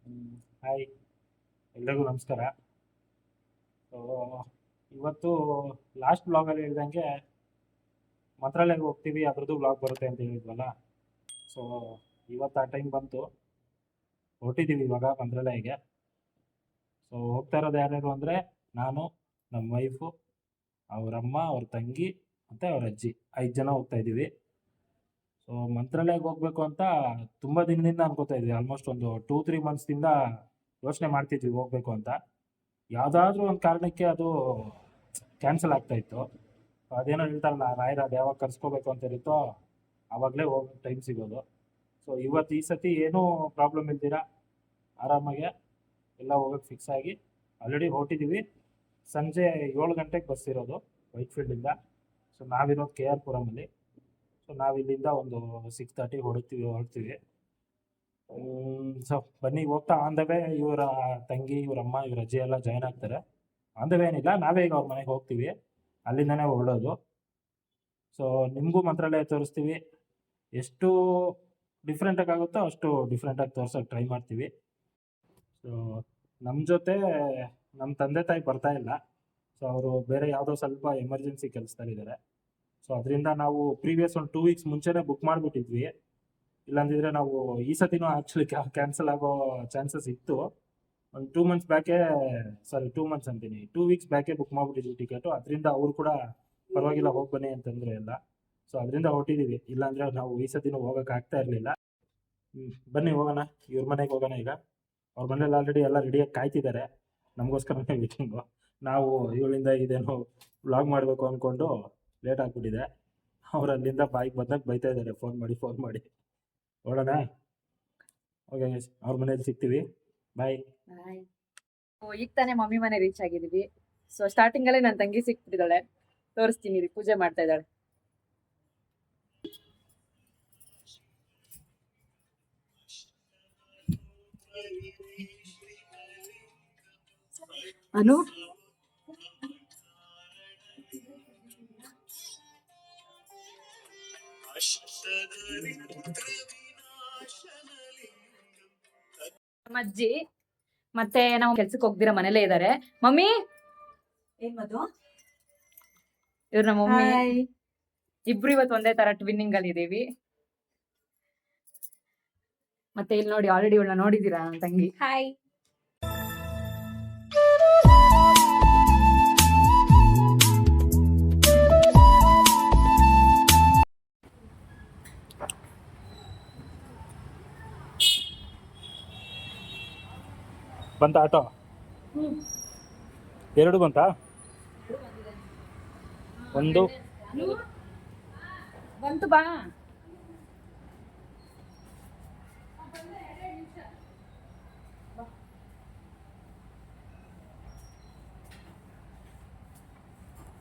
Hi, ಎಲ್ರಿಗೂ ನಮಸ್ಕಾರ. So ಇವತ್ತು ಲಾಸ್ಟ್ ಬ್ಲಾಗಲ್ಲಿ ಹೇಳ್ದಂಗೆ ಮಂತ್ರಾಲಯಕ್ಕೆ ಹೋಗ್ತೀವಿ, ಅದ್ರದ್ದು ಬ್ಲಾಗ್ ಬರುತ್ತೆ ಅಂತ ಹೇಳಿದ್ವಲ್ಲ. ಸೊ ಇವತ್ತು ಆ ಟೈಮ್ ಬಂತು, ಹೊರಟಿದ್ದೀವಿ ಇವಾಗ ಮಂತ್ರಾಲಯಕ್ಕೆ. ಸೊ ಹೋಗ್ತಾ ಇರೋದು ಯಾರ್ಯಾರು ಅಂದರೆ ನಾನು, ನಮ್ಮ ವೈಫು, ಅವರಮ್ಮ, ಅವ್ರ ತಂಗಿ ಮತ್ತು ಅವ್ರ ಅಜ್ಜಿ, 5 ಜನ ಹೋಗ್ತಾ ಇದ್ದೀವಿ. ಸೊ ಮಂತ್ರಾಲಯಕ್ಕೆ ಹೋಗ್ಬೇಕು ಅಂತ ತುಂಬ ದಿನದಿಂದ ಅನ್ಕೋತಾ ಇದ್ವಿ. ಆಲ್ಮೋಸ್ಟ್ ಒಂದು 2-3 ಮಂತ್ಸ್ದಿಂದ ಯೋಚನೆ ಮಾಡ್ತಿದ್ವಿ ಹೋಗ್ಬೇಕು ಅಂತ. ಯಾವುದಾದ್ರೂ ಒಂದು ಕಾರಣಕ್ಕೆ ಅದು ಕ್ಯಾನ್ಸಲ್ ಆಗ್ತಾ ಇತ್ತು. ಅದೇನೋ ಹೇಳ್ತಾರಲ್ಲ, ರಾಯರ ಅದು ಯಾವಾಗ ಕರ್ಸ್ಕೋಬೇಕು ಅಂತ ಇರುತ್ತೋ ಆವಾಗಲೇ ಹೋಗೋ ಟೈಮ್ ಸಿಗೋದು. ಸೊ ಇವತ್ತು ಈ ಸತಿ ಏನೂ ಪ್ರಾಬ್ಲಮ್ ಇಲ್ದಿರ ಆರಾಮಾಗೆ ಎಲ್ಲ ಹೋಗೋಕ್ಕೆ ಫಿಕ್ಸ್ ಆಗಿ ಆಲ್ರೆಡಿ ಹೊರಟಿದ್ದೀವಿ. ಸಂಜೆ 7 ಗಂಟೆಗೆ ಬಸ್ ಇರೋದು ವೈಟ್ಫೀಲ್ಡಿಂದ. ಸೊ ನಾವಿರೋದು ಕೆ ಆರ್ ಪುರಮಲ್ಲಿ. ಸೊ ನಾವಿಲ್ಲಿಂದ ಒಂದು 6:30 ಹೊರಡ್ತೀವಿ. ಸೊ ಬನ್ನಿ, ಹೋಗ್ತಾ ಆನ್ ದ ವೇ ಇವರ ತಂಗಿ, ಇವರಮ್ಮ, ಇವ್ರ ಅಜ್ಜಿ ಎಲ್ಲ ಜಾಯ್ನ್ ಆಗ್ತಾರೆ. ಆನ್ ದ ವೇ ಏನಿಲ್ಲ, ನಾವೇ ಈಗ ಅವ್ರ ಮನೆಗೆ ಹೋಗ್ತೀವಿ, ಅಲ್ಲಿಂದನೇ ಹೊರಡೋದು. ಸೊ ನಿಮಗೂ ಮಂತ್ರಾಲಯ ತೋರಿಸ್ತೀವಿ. ಎಷ್ಟು ಡಿಫ್ರೆಂಟಾಗಿ ಆಗುತ್ತೋ ಅಷ್ಟು ಡಿಫ್ರೆಂಟಾಗಿ ತೋರ್ಸೋಕ್ಕೆ ಟ್ರೈ ಮಾಡ್ತೀವಿ. ಸೊ ನಮ್ಮ ಜೊತೆ ನಮ್ಮ ತಂದೆ ತಾಯಿ ಬರ್ತಾ ಇಲ್ಲ. ಸೊ ಅವರು ಬೇರೆ ಯಾವುದೋ ಸ್ವಲ್ಪ ಎಮರ್ಜೆನ್ಸಿ ಕೆಲಸದಲ್ಲಿದ್ದಾರೆ. ಸೊ ಅದರಿಂದ ನಾವು ಪ್ರೀವಿಯಸ್ ಒಂದು 2 ವೀಕ್ಸ್ ಮುಂಚೆನೇ ಬುಕ್ ಮಾಡಿಬಿಟ್ಟಿದ್ವಿ. ಇಲ್ಲಾಂದಿದ್ರೆ ನಾವು ಈ ಸತಿನೂ ಆ್ಯಕ್ಚುಲಿ ಕ್ಯಾನ್ಸಲ್ ಆಗೋ ಚಾನ್ಸಸ್ ಇತ್ತು. ಒಂದು 2 ಮಂತ್ಸ್ ಬ್ಯಾಕೆ, 2 ವೀಕ್ಸ್ ಬ್ಯಾಕೆ ಬುಕ್ ಮಾಡಿಬಿಟ್ಟಿದ್ವಿ ಟಿಕೆಟು. ಅದರಿಂದ ಅವರು ಕೂಡ ಪರವಾಗಿಲ್ಲ, ಹೋಗಿ ಬನ್ನಿ ಅಂತಂದರೆ ಎಲ್ಲ. ಸೊ ಅದರಿಂದ ಹೊರಟಿದ್ದೀವಿ, ಇಲ್ಲಾಂದರೆ ನಾವು ಈ ಸತಿನೂ ಹೋಗೋಕೆ ಆಗ್ತಾ ಇರಲಿಲ್ಲ. ಬನ್ನಿ ಹೋಗೋಣ, ಇವ್ರ ಮನೆಗೆ ಹೋಗೋಣ ಈಗ. ಅವ್ರ ಮನೇಲಿ ಆಲ್ರೆಡಿ ಎಲ್ಲ ರೆಡಿಯಾಗಿ ಕಾಯ್ತಿದ್ದಾರೆ, ನಮಗೋಸ್ಕರನೇ ವೇಟಿಂಗು. ನಾವು ಇವಳಿಂದ ಇದೇನೋ ವ್ಲಾಗ್ ಮಾಡಬೇಕು ಅಂದ್ಕೊಂಡು ಲೇಟ್ ಆಗಿಬಿಟ್ಟಿದೆ. ಅವ್ರು ಅಲ್ಲಿಂದ ಬಾಯಿಗೆ ಬಂದಾಗ ಬೈತಾ ಇದ್ದಾರೆ, ಫೋನ್ ಮಾಡಿ. ನೋಡೋಣ, ಓಕೆ, ಅವ್ರ ಮನೇಲಿ ಸಿಗ್ತೀವಿ. ಬಾಯ್. ಈಗ ತಾನೇ ಮಮ್ಮಿ ಮನೆ ರೀಚ್ ಆಗಿದೀವಿ. ಸೊ ಸ್ಟಾರ್ಟಿಂಗ್ ಅಲ್ಲೇ ನನ್ನ ತಂಗಿ ಸಿಕ್ಬಿಟ್ಟಿದ್ದಾಳೆ, ತೋರಿಸ್ತೀನಿ ರೀ. ಪೂಜೆ ಮಾಡ್ತಾ ಇದ್ದಾಳೆ. ಅನು, ಅಜ್ಜಿ ಮತ್ತೆ ನಾವು ಕೆಲ್ಸಕ್ಕೆ ಹೋಗ್ದಿರ ಮನೇಲೇ ಇದ್ದಾರೆ. ಮಮ್ಮಿ, ಏನ್ ಮದು? ಇವ್ರು ನಮ್ಮ ಮಮ್ಮಿ. ಇಬ್ರು ಇವತ್ತು ಒಂದೇ ತರ ಟ್ವಿನ್ನಿಂಗ್ ಅಲ್ಲಿ ಇದೀವಿ. ಮತ್ತೆ ಇಲ್ಲಿ ನೋಡಿ, ಆಲ್ರೆಡಿ ಇವಳನ್ನ ನೋಡಿದೀರಾ ನನ್ನ ತಂಗಿ. ಹಾಯ್. ಬಂತ ಆಟೋ? 2 ಬಂತಾ? ಒಂದು ಬಂತು, ಬಾ.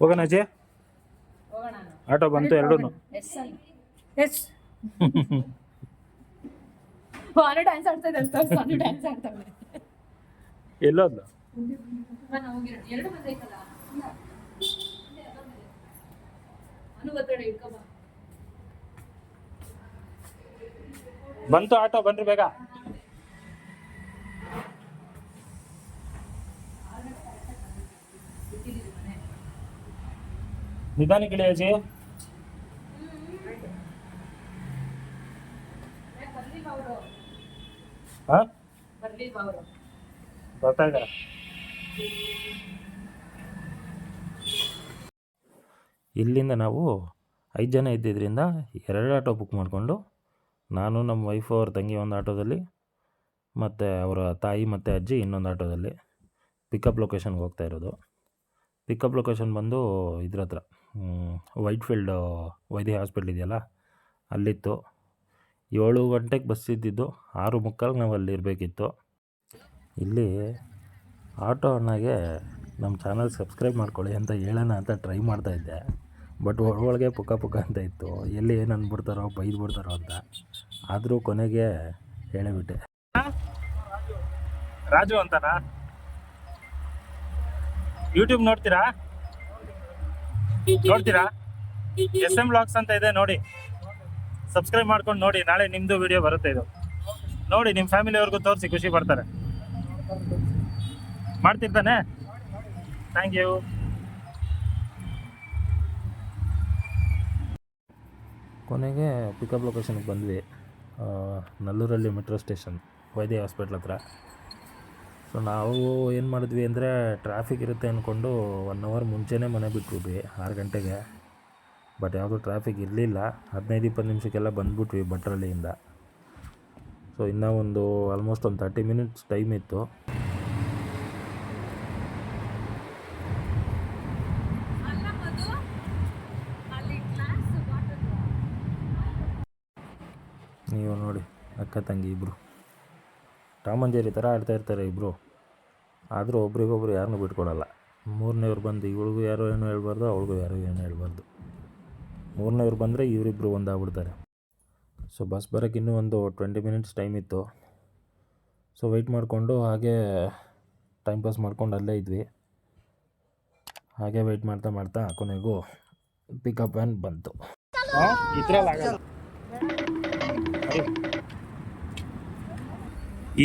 ಹೋಗೋಣ ಅಜ್ಜಿ, ಆಟೋ ಬಂತು 2. ಡ್ಯಾನ್ಸ್ ಆಡ್ತಾ ಇದ್ದಾರೆ, ಡ್ಯಾನ್ಸ್ ಆಡ್ತಾವೆ. ಎಲ್ಲೋದ್ಲು? ಬಂತು ಆಟೋ, ಬನ್ರಿ ಬೇಗ. ನಿಧಾನಕ್ಕೆ ಇಳಿ ಅಜ್ಜಿ. ಹಾ, ಬರ್ತಾ ಇದ್ದಾರೆ. ಇಲ್ಲಿಂದ ನಾವು 5 ಜನ ಇದ್ದಿದ್ದರಿಂದ 2 ಆಟೋ ಬುಕ್ ಮಾಡಿಕೊಂಡು, ನಾನು, ನಮ್ಮ ವೈಫು, ಅವ್ರ ತಂಗಿ ಒಂದು ಆಟೋದಲ್ಲಿ, ಮತ್ತು ಅವರ ತಾಯಿ ಮತ್ತು ಅಜ್ಜಿ ಇನ್ನೊಂದು ಆಟೋದಲ್ಲಿ ಪಿಕಪ್ ಲೊಕೇಶನ್ಗೆ ಹೋಗ್ತಾ ಇರೋದು. ಪಿಕಪ್ ಲೊಕೇಶನ್ ಬಂದು ಇದ್ರ ಹತ್ರ, ವೈಟ್ಫೀಲ್ಡ್ ವೈದ್ಯ ಹಾಸ್ಪಿಟ್ಲ್ ಇದೆಯಲ್ಲ, ಅಲ್ಲಿತ್ತು. 7 ಗಂಟೆಗೆ ಬಸ್ ಇದ್ದಿದ್ದು, 6:45 ನಾವು ಅಲ್ಲಿ ಇರಬೇಕಿತ್ತು. ಇಲ್ಲಿ ಆಟೋ ಅಣ್ಣಗೆ ನಮ್ಮ ಚಾನಲ್ ಸಬ್ಸ್ಕ್ರೈಬ್ ಮಾಡ್ಕೊಳ್ಳಿ ಅಂತ ಹೇಳೋಣ ಅಂತ ಟ್ರೈ ಮಾಡ್ತಾಯಿದ್ದೆ. ಬಟ್ ಒಳಗೆ ಪುಕ್ಕ ಅಂತ ಇತ್ತು, ಎಲ್ಲಿ ಏನು ಅಂದ್ಬಿಡ್ತಾರೋ, ಬೈದ್ಬಿಡ್ತಾರೋ ಅಂತ. ಆದರೂ ಕೊನೆಗೆ ಹೇಳಿಬಿಟ್ಟೆ. ರಾಜು ಅಂತನಾ? ಯೂಟ್ಯೂಬ್ ನೋಡ್ತೀರಾ? SM ವ್ಲಾಗ್ಸ್ ಅಂತ ಇದೆ ನೋಡಿ, ಸಬ್ಸ್ಕ್ರೈಬ್ ಮಾಡ್ಕೊಂಡು ನೋಡಿ. ನಾಳೆ ನಿಮ್ಮದು ವಿಡಿಯೋ ಬರುತ್ತೆ ಇದು. ನೋಡಿ ನಿಮ್ಮ ಫ್ಯಾಮಿಲಿಯವ್ರಿಗೂ ತೋರಿಸಿ, ಖುಷಿ ಪಡ್ತಾರೆ. ಮಾಡ್ತಿರ್ತಾನೆ. Thank you. ಕೊನೆಗೆ ಪಿಕಪ್ ಲೊಕೇಶನ್ಗೆ ಬಂದ್ವಿ. ನಲ್ಲೂರಲ್ಲಿ ಮೆಟ್ರೋ ಸ್ಟೇಷನ್, ವೈದ್ಯ ಹಾಸ್ಪಿಟ್ಲ್ ಹತ್ರ. ಸೊ ನಾವು ಏನು ಮಾಡಿದ್ವಿ ಅಂದರೆ, ಟ್ರಾಫಿಕ್ ಇರುತ್ತೆ ಅಂದ್ಕೊಂಡು 1 ಅವರ್ ಮುಂಚೆನೇ ಮನೆ ಬಿಟ್ಬಿಟ್ವಿ, 6 ಗಂಟೆಗೆ. ಬಟ್ ಯಾವುದೂ ಟ್ರಾಫಿಕ್ ಇರಲಿಲ್ಲ. 15-20 ನಿಮಿಷಕ್ಕೆಲ್ಲ ಬಂದ್ಬಿಟ್ವಿ ಭಟ್ರಳ್ಳಿಯಿಂದ. ಸೊ ಇನ್ನೂ ಒಂದು ಆಲ್ಮೋಸ್ಟ್ ಒಂದು 30 ಮಿನಿಟ್ಸ್ ಟೈಮ್ ಇತ್ತು. ನೀವು ನೋಡಿ, ಅಕ್ಕ ತಂಗಿ ಇಬ್ಬರು ಟಾಮ್ ಆ್ಯಂಡ್ ಜೆರ್ರಿ ಥರ ಆಡ್ತಾ ಇರ್ತಾರೆ ಇಬ್ಬರು. ಆದರೂ ಒಬ್ರಿಗೊಬ್ರು ಯಾರನ್ನೂ ಬಿಟ್ಕೊಡಲ್ಲ. 3ನೇವ್ರು ಬಂದು ಇವಳಿಗೂ ಯಾರೋ ಏನೂ ಹೇಳ್ಬಾರ್ದು, ಅವಳಿಗೂ ಯಾರೋ ಏನೂ ಹೇಳ್ಬಾರ್ದು. 3ನೇವ್ರು ಬಂದರೆ ಇವರಿಬ್ಬರು ಒಂದಾಗ್ಬಿಡ್ತಾರೆ. ಸೊ ಬಸ್ ಬರೋಕ್ಕೆ ಇನ್ನೂ ಒಂದು 20 ಮಿನಿಟ್ಸ್ ಟೈಮ್ ಇತ್ತು. ಸೊ ವೆಯ್ಟ್ ಮಾಡಿಕೊಂಡು ಹಾಗೆ ಟೈಮ್ ಪಾಸ್ ಮಾಡ್ಕೊಂಡು ಅಲ್ಲೇ ಇದ್ವಿ. ಹಾಗೆ ವೆಯ್ಟ್ ಮಾಡ್ತಾ ಮಾಡ್ತಾ ಕೊನೆಗೂ ಪಿಕಪ್ ವ್ಯಾನ್ ಬಂತು.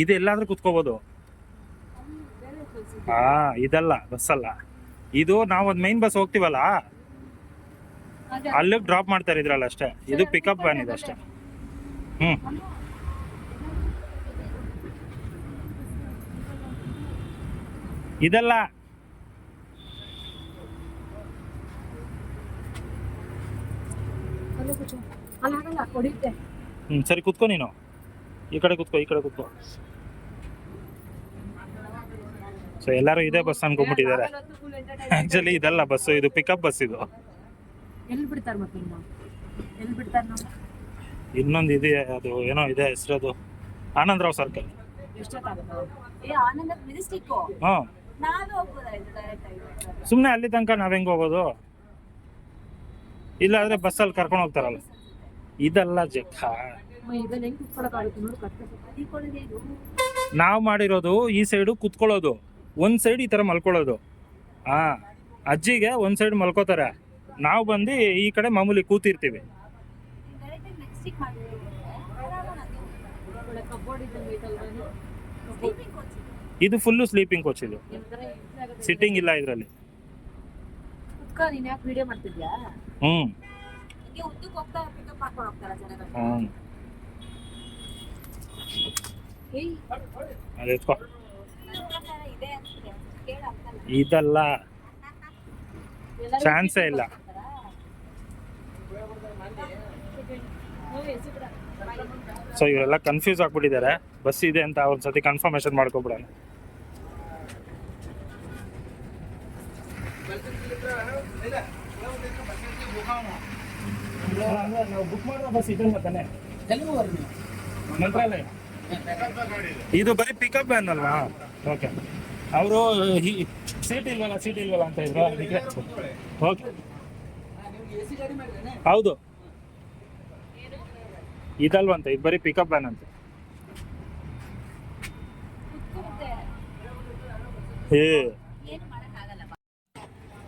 ಇದೆಲ್ಲಾದ್ರೂ ಕುತ್ಕೋಬೋದು. ಇದಲ್ಲ, ಬಸ್ಸಲ್ಲ ಇದು. ನಾವು ಒಂದು ಮೈನ್ ಬಸ್ ಹೋಗ್ತೀವಲ್ಲ, ಅಲ್ಲಿಗೆ ಡ್ರಾಪ್ ಮಾಡ್ತಾರೆ ಇದ್ರಲ್ಲ ಅಷ್ಟೇ. ಇದು ಪಿಕಪ್ ವ್ಯಾನ್ ಇದೆ ಅಷ್ಟೇ. ಇದಲ್ಲ. ಸರಿ ಕುತ್ಕೋ, ನೀನು ಈ ಕಡೆ ಕುತ್ಕೋ, ಈ ಕಡೆ ಕುತ್ಕೋ. ಸೊ ಎಲ್ಲರೂ ಇದೇ ಬಸ್ ಅನ್ಕೊಂಡ್ಬಿಟ್ಟಿದ್ದಾರೆ. ಆಕ್ಚುಲಿ ಇದಲ್ಲ ಬಸ್ಸು, ಇದು ಪಿಕಪ್ ಬಸ್. ಇದು ಇನ್ನೊಂದು ಇದೆ, ಅದು ಏನೋ ಇದೆ ಹೆಸರದು, ಆನಂದರಾವ್ ಸರ್ಕಲ್. ಸುಮ್ಮನೆ ಅಲ್ಲಿ ತನಕ ನಾವ್ ಹೆಂಗ್ ಹೋಗೋದು? ಇಲ್ಲಾಂದ್ರೆ ಬಸ್ಸಲ್ಲಿ ಕರ್ಕೊಂಡು ಹೋಗ್ತಾರಲ್ಲ. ಇದಲ್ಲ ಜಕ್ಕ, ನಾವು ಮಾಡಿರೋದು ಈ ಸೈಡು ಕುತ್ಕೊಳ್ಳೋದು, ಒಂದ್ ಸೈಡ್ ಈ ತರ ಮಲ್ಕೊಳ್ಳೋದು. ಅಜ್ಜಿಗೆ ಒಂದ್ ಸೈಡ್ ಮಲ್ಕೋತಾರೆ, ನಾವು ಬಂದು ಈ ಕಡೆ ಮಾಮೂಲಿ ಕೂತಿರ್ತೀವಿ. ಇದು ಫುಲ್ಲು ಸ್ಲೀಪಿಂಗ್ ಕೋಚ್. ಇದು ಸಿಟ್ಟಿಂಗ್ ಇಲ್ಲ ಇದರಲ್ಲಿ. ಇದಲ್ಲ, ಚಾನ್ಸೇ ಇಲ್ಲ. ಸೊ ಇವರೆಲ್ಲ ಕನ್ಫ್ಯೂಸ್ ಆಗ್ಬಿಟ್ಟಿದ್ದಾರೆ. ಬಸ್ ಇದೆ ಅಂತ ಒಂದ್ಸತಿ ಕನ್ಫರ್ಮೇಶನ್ ಮಾಡ್ಕೊಬಿಡೋಣ. ನಾವು ಬುಕ್ ಮಾಡೋ ಬಸ್ ಇದೆ ತಾನೆ, ಮಂತ್ರಾಲಯ. ಇದು ಬರೀ ಪಿಕಪ್ ವ್ಯಾನ್ ಅಲ್ವಾ? ಓಕೆ. ಅವರು ಸೀಟ್ ಇಲ್ವಲ್ಲ ಅಂತ ಇದ್ರು, ಅದಕ್ಕೆ. ಓಕೆ, ಹೌದು. ಇದಲ್ವಂತ, ಇದು ಬರೀ ಪಿಕಪ್ ವ್ಯಾನ್ ಅಂತ.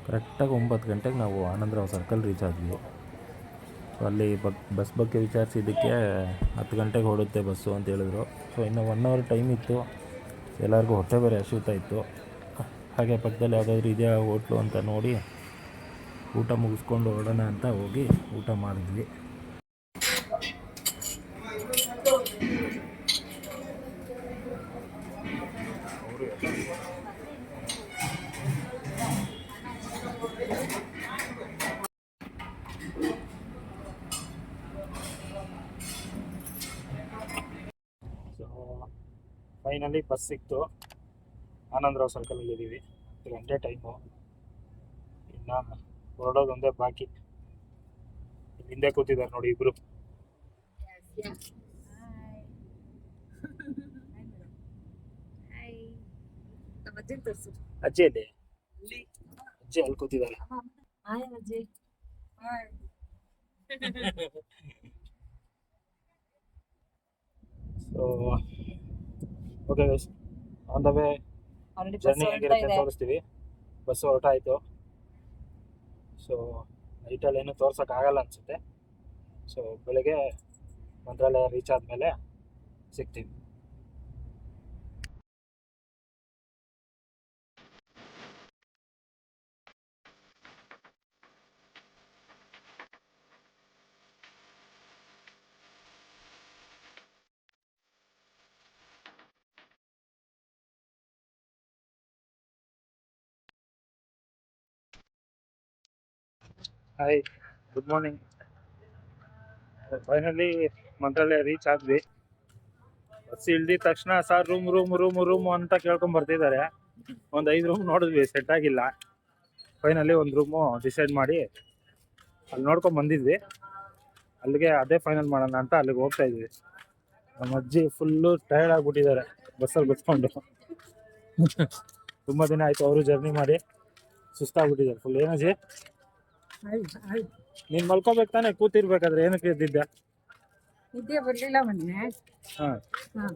ಕರೆಕ್ಟಾಗಿ 9 ಗಂಟೆಗೆ ನಾವು ಆನಂದರಾವ್ ಸರ್ಕಲ್ ರೀಚ್ ಆದ್ವಿ. ಅಲ್ಲಿ ಬಸ್ ಬಗ್ಗೆ ವಿಚಾರಿಸಿದ್ದಕ್ಕೆ 10 ಗಂಟೆಗೆ ಹೊರಡುತ್ತೆ ಬಸ್ಸು ಅಂತ ಹೇಳಿದ್ರು. ಸೊ ಇನ್ನು 1 ಅವರ್ ಟೈಮ್ ಇತ್ತು. ಎಲ್ಲರಿಗೂ ಹೊಟ್ಟೆ ಬೇರೆ ಹಸಿತಾ ಇತ್ತು. ಹಾಗೆ ಪಕ್ಕದಲ್ಲಿ ಯಾವುದಾದ್ರೂ ಇದೆಯಾ ಹೋಟ್ಲು ಅಂತ ನೋಡಿ ಊಟ ಮುಗಿಸ್ಕೊಂಡು ಹೊರಡೋಣ ಅಂತ ಹೋಗಿ ಊಟ ಮಾಡಿದ್ವಿ. ಫೈನಲಿ ಬಸ್ ಸಿಕ್ತು. ಆನಂದರಾವ್ ಸರ್ಕಲಲ್ಲಿ ಇದ್ದೀವಿ. 10 ಗಂಟೆ ಟೈಮು. ಇನ್ನು ಹೊರಡೋದೊಂದೇ ಬಾಕಿ. ಹಿಂದೆ ಕೂತಿದ್ದಾರೆ ನೋಡಿ ಇಬ್ರು. ಅಜ್ಜಿ ಅಲ್ಲಿ, ಅಜ್ಜಿ ಅಲ್ಲಿ ಕೂತಿದ್ದಾರೆ. So okay guys, on the way journey ಹೇಗಿರುತ್ತೆ ತೋರಿಸ್ತೀವಿ. ಬಸ್ ಹೊರಟಾಯಿತು. ಸೊ ನೈಟಲ್ಲಿ ಏನು ತೋರ್ಸೋಕ್ಕಾಗಲ್ಲ ಅನಿಸುತ್ತೆ. ಸೊ ಬೆಳಗ್ಗೆ ಮಂತ್ರಾಲಯ ರೀಚ್ ಆದಮೇಲೆ ಸಿಗ್ತೀವಿ. Hi, good morning. Finally Mantralaya reach ಆದ್ವಿ. ಬಸ್ ಇಳ್ದಿದ ತಕ್ಷಣ ಸರ್ ರೂಮ್ ಅಂತ ಕೇಳ್ಕೊಂಡ್ ಬರ್ತಿದ್ದಾರೆ. ಒಂದು 5 ರೂಮ್ ನೋಡಿದ್ವಿ, ಸೆಟ್ ಆಗಿಲ್ಲ. ಫೈನಲಿ ಒಂದು ರೂಮು ಡಿಸೈಡ್ ಮಾಡಿ ಅಲ್ಲಿ ನೋಡ್ಕೊಂಡ್ ಬಂದಿದ್ವಿ. ಅಲ್ಲಿಗೆ ಅದೇ ಫೈನಲ್ ಮಾಡೋಣ ಅಂತ ಅಲ್ಲಿಗೆ ಹೋಗ್ತಾ ಇದ್ವಿ. ನಮ್ಮ ಅಜ್ಜಿ ಫುಲ್ಲು ಟಯರ್ಡ್ ಆಗಿಬಿಟ್ಟಿದ್ದಾರೆ ಬಸ್ಸಲ್ಲಿ ಬಸ್ಕೊಂಡು. ತುಂಬ ದಿನ ಆಯಿತು ಅವರು ಜರ್ನಿ ಮಾಡಿ, ಸುಸ್ತಾಗ್ಬಿಟ್ಟಿದ್ದಾರೆ ಫುಲ್. ಏನಜ್ಜಿ, ನೀನು ಮಲ್ಕೋಬೇಕು ತಾನೆ, ಕೂತಿರ್ಬೇಕಾದ್ರೆ ಏನಕ್ಕೆ ಎದ್ದಿದ್ದೆ? ನಿದ್ದೆ ಬರ್ಲಿಲ್ಲ ಮೊನ್ನೆ. ಹಾಂ, ಹಾ.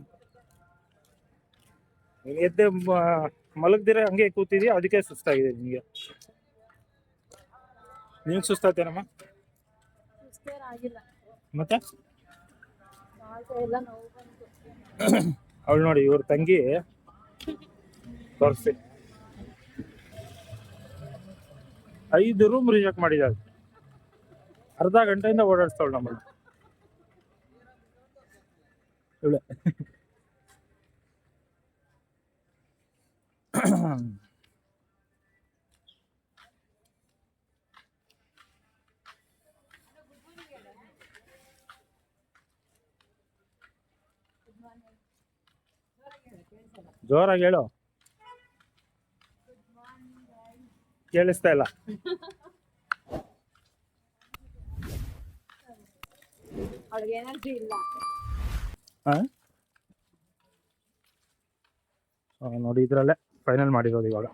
ನೀನು ಎದ್ದೆ ಮಲಗ್ದಿರ ಹಂಗೆ ಕೂತಿದ್ಯಾ, ಅದಕ್ಕೆ ಸುಸ್ತಾಗಿದೆ ನಿಮಗೆ. ನಿಮ್ಗೆ ಸುಸ್ತಾಗ್ತೇನಮ್ಮ? ಆಗಿಲ್ಲ, ಮತ್ತೆ ಎಲ್ಲ ನೋವು ಬಂತು. ಅವಳು ನೋಡಿ, ಇವ್ರ ತಂಗಿ ತೋರಿಸಿ 5 ರೂಮ್ ರಿಜೆಕ್ಟ್ ಮಾಡಿದ್ದಾರೆ. ಅರ್ಧ ಗಂಟೆಯಿಂದ ಓಡಾಡಿಸ್ತಾವಳು ನಮ್ಮಲ್ಲಿ ಇವಳೆ. ಜೋರಾಗಿ ಹೇಳು, ಕೇಳಿಸ್ತಾ ಇಲ್ಲ. ಅವ್ಳಿಗೆ ಎನರ್ಜಿ ಇಲ್ಲ. ನೋಡಿ, ಇದರಲ್ಲೇ ಫೈನಲ್ ಮಾಡಿರೋದು ಇವಾಗ.